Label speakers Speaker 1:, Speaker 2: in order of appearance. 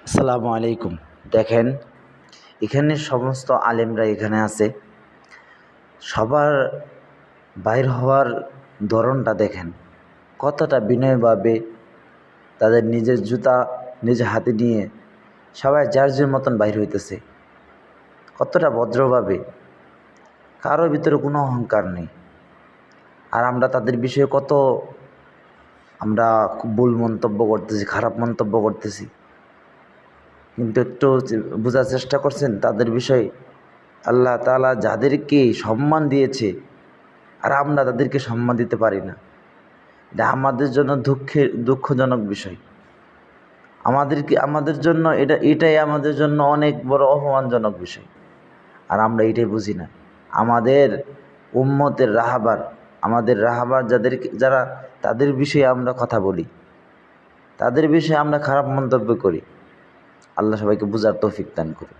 Speaker 1: আসসালামু আলাইকুম। দেখেন, এখানে সমস্ত আলেমরা এখানে আছে। সবার বাইর হওয়ার ধরনটা দেখেন, কতটা বিনয়ভাবে তাদের নিজের জুতা নিজে হাতে নিয়ে সবাই যার যার মতন বাইর হইতেছে। কতটা ভদ্রভাবে, কারোর ভিতরে কোনো অহংকার নেই। আর আমরা তাদের বিষয়ে কত আমরা খুব ভুল মন্তব্য করতেছি, খারাপ মন্তব্য করতেছি। কিন্তু একটু বোঝার চেষ্টা করছেন তাদের বিষয়ে আল্লাহ তাআলা যাদেরকে সম্মান দিয়েছে আর আমরা তাদেরকে সম্মান দিতে পারি না। এটা আমাদের জন্য দুঃখজনক বিষয়। আমাদের জন্য এটাই আমাদের জন্য অনেক বড় অপমানজনক বিষয়। আর আমরা এটাই বুঝি না। আমাদের উম্মতের রাহাবার যারা তাদের বিষয়ে আমরা কথা বলি, তাদের বিষয়ে আমরা খারাপ মন্তব্য করি। আল্লাহ সবাইকে বুঝার তৌফিক দান করুন।